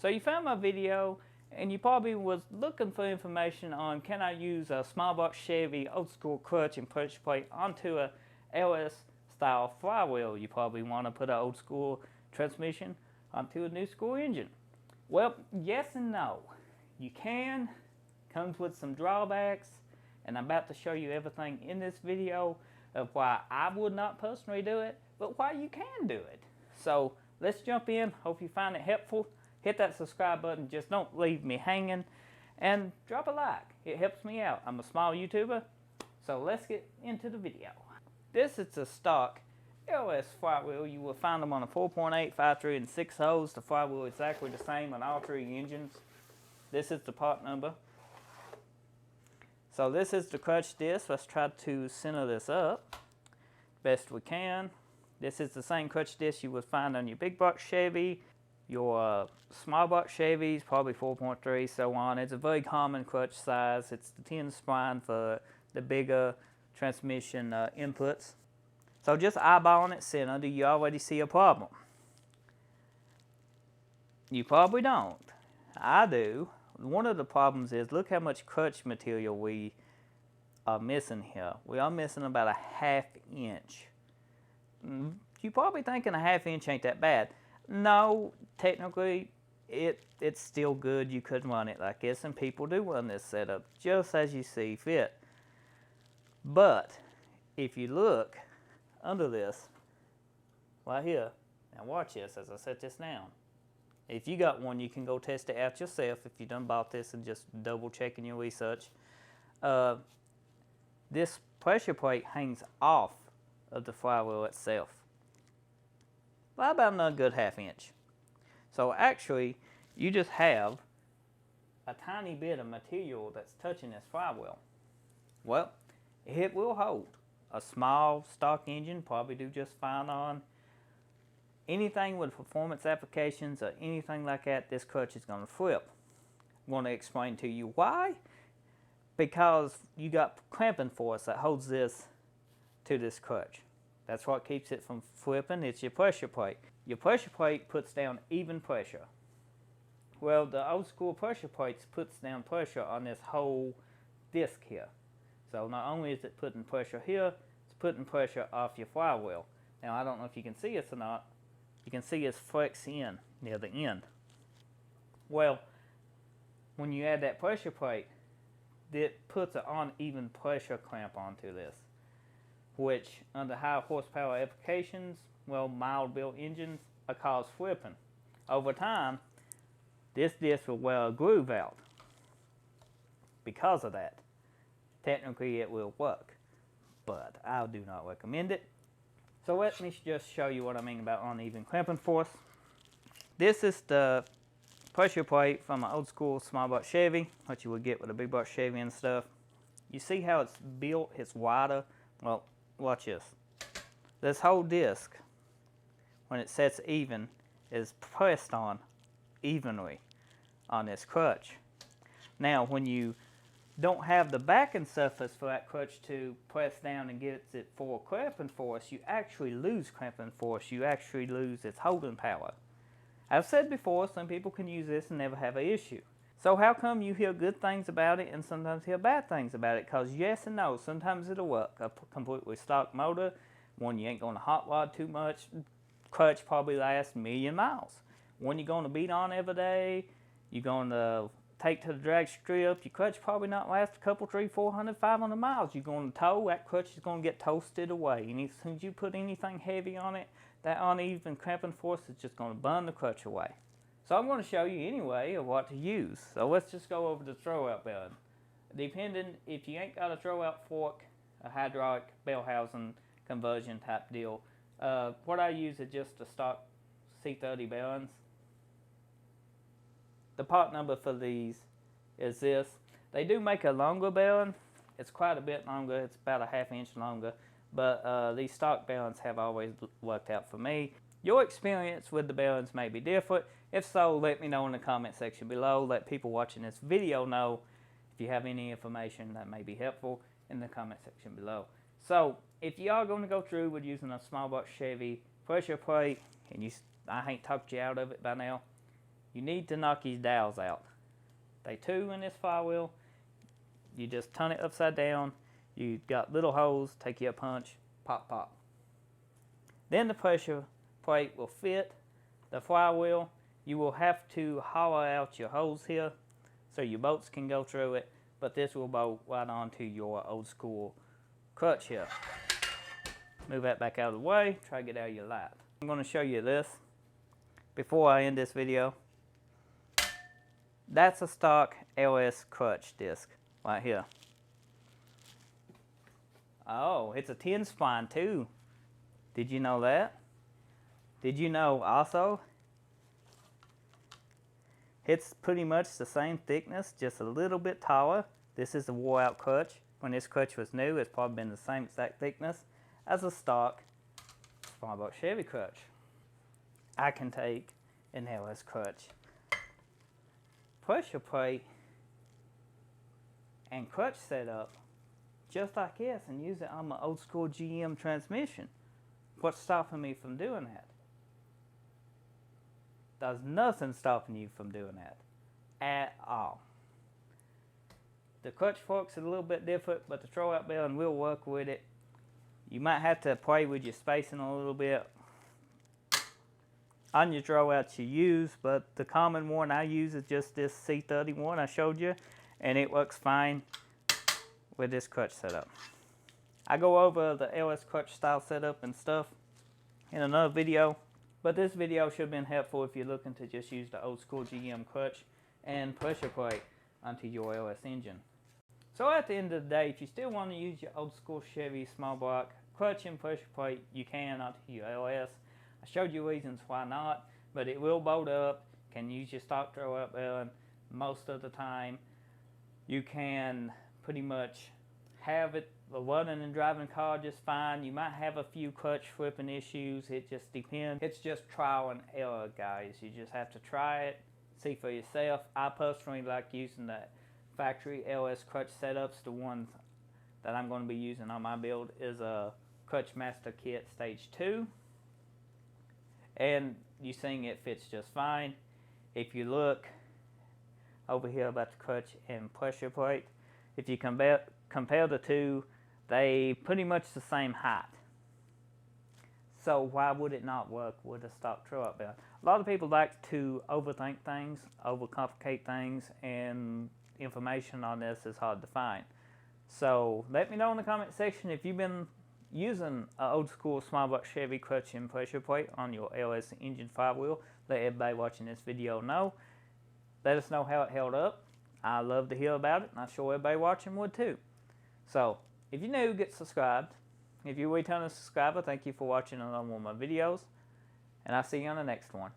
So you found my video and you probably was looking for information on can I use a small box Chevy old school clutch and pressure plate onto a LS style flywheel. You probably want to put an old school transmission onto a new school engine. Well, yes and no. You can. Comes with some drawbacks, and I'm about to show you everything in this video of why I would not personally do it, but why you can do it. So let's jump in. Hope you find it helpful. Hit that subscribe button, just don't leave me hanging, and drop a like. It helps me out. I'm a small YouTuber, so let's get into the video. This is a stock LS flywheel. You will find them on a 4.8, 5.3, and 6 holes. The flywheel is exactly the same on all three engines. This is the part number. So this is the clutch disc. Let's try to center this up best we can. This is the same clutch disc you would find on your big box Chevy, your small box Chevys, probably 4.3, so on. It's a very common clutch size. It's the 10 spline for the bigger transmission inputs. So just eyeballing it center, do you already see a problem? You probably don't. I do. One of the problems is, look how much clutch material we are missing here. We are missing about a ½ inch. You're probably thinking a ½ inch ain't that bad. No, technically, it's still good. You could run it like this, and people do run this setup just as you see fit. But if you look under this, right here, now watch this as I set this down. If you got one, you can go test it out yourself if you done bought this and just double checking your research. This pressure plate hangs off of the flywheel itself by about another good ½ inch. So actually, you just have a tiny bit of material that's touching this flywheel. Well, it will hold. A small stock engine probably do just fine on. Anything with performance applications or anything like that, this clutch is going to flip. I'm going to explain to you why. Because you got clamping force that holds this to this clutch. That's what keeps it from flipping. It's your pressure plate. Your pressure plate puts down even pressure. Well, the old school pressure plates puts down pressure on this whole disc here. So not only is it putting pressure here, it's putting pressure off your flywheel. Now I don't know if you can see this or not. You can see it's flex in near the end. Well, when you add that pressure plate, it puts an uneven pressure clamp onto this, which under high horsepower applications, well, mild built engines, are cause flipping. Over time, this disc will wear a groove out. Because of that, technically it will work, but I do not recommend it. So let me just show you what I mean about uneven clamping force. This is the pressure plate from an old school small box Chevy, what you would get with a big box Chevy and stuff. You see how it's built, it's wider? Well, watch this. This whole disc, when it sets even, is pressed on evenly on this clutch. Now, when you don't have the backing surface for that clutch to press down and get it for clamping force, you actually lose clamping force. You actually lose its holding power. I've said before, some people can use this and never have an issue. So how come you hear good things about it and sometimes hear bad things about it? Because yes and no, sometimes it'll work. A completely stock motor, one you ain't going to hot rod too much, clutch probably lasts 1,000,000 miles. One you're going to beat on every day, you're going to take to the drag strip, your clutch probably not last a couple, 300, 400, 500 miles. You're going to tow, that clutch is going to get toasted away. And as soon as you put anything heavy on it, that uneven clamping force is just going to burn the clutch away. So I'm going to show you anyway of what to use. So let's just go over the throwout bearing. Depending, if you ain't got a throwout fork, a hydraulic bell housing conversion type deal, what I use is just the stock C30 bearings. The part number for these is this. They do make a longer bearing. It's quite a bit longer. It's about a ½ inch longer. But these stock bearings have always worked out for me. Your experience with the bearings may be different. If so, let me know in the comment section below. Let people watching this video know if you have any information that may be helpful in the comment section below. So if you are going to go through with using a small box Chevy pressure plate, and I ain't talked you out of it by now, you need to knock these dowels out. They two in this flywheel. You just turn it upside down. You got little holes, take your punch, pop, pop. Then the pressure plate will fit the flywheel. You will have to hollow out your holes here so your bolts can go through it, but this will bolt right onto your old school clutch here. Move that back out of the way, try to get out of your light. I'm going to show you this before I end this video. That's a stock LS clutch disc right here. Oh, it's a 10 spline too. Did you know that? Did you know also it's pretty much the same thickness, just a little bit taller. This is the wore out clutch. When this clutch was new, it's probably been the same exact thickness as a stock Flywheel Chevy clutch. I can take an LS clutch, pressure plate, and clutch setup just like this and use it on my old school GM transmission. What's stopping me from doing that? There's nothing stopping you from doing that at all. The clutch forks are a little bit different, but the throwout bearing will work with it. You might have to play with your spacing a little bit on your throwout you use, but the common one I use is just this C31 I showed you, and it works fine with this clutch setup. I go over the LS clutch style setup and stuff in another video, but this video should have been helpful if you're looking to just use the old school GM clutch and pressure plate onto your LS engine. So at the end of the day, if you still want to use your old school Chevy small block clutch and pressure plate, you can onto your LS. I showed you reasons why not, but it will bolt up. Can use your stock throwout bearing most of the time. You can pretty much have it running and driving car just fine. You might have a few clutch flipping issues. It just depends. It's just trial and error, guys. You just have to try it, see for yourself. I personally like using the factory LS clutch setups. The ones that I'm going to be using on my build is a Clutch Master Kit Stage 2. And you see it fits just fine. If you look over here about the clutch and pressure plate, if you compare the two, they pretty much the same height. So why would it not work with a stock throwout bearing? A lot of people like to overthink things, overcomplicate things, and information on this is hard to find. So let me know in the comment section if you've been using an old school small block Chevy clutch and pressure plate on your LS engine flywheel. Let everybody watching this video know. Let us know how it held up. I love to hear about it, and I'm sure everybody watching would too. So if you're new, get subscribed. If you're a returning subscriber, thank you for watching another one of my videos, and I'll see you on the next one.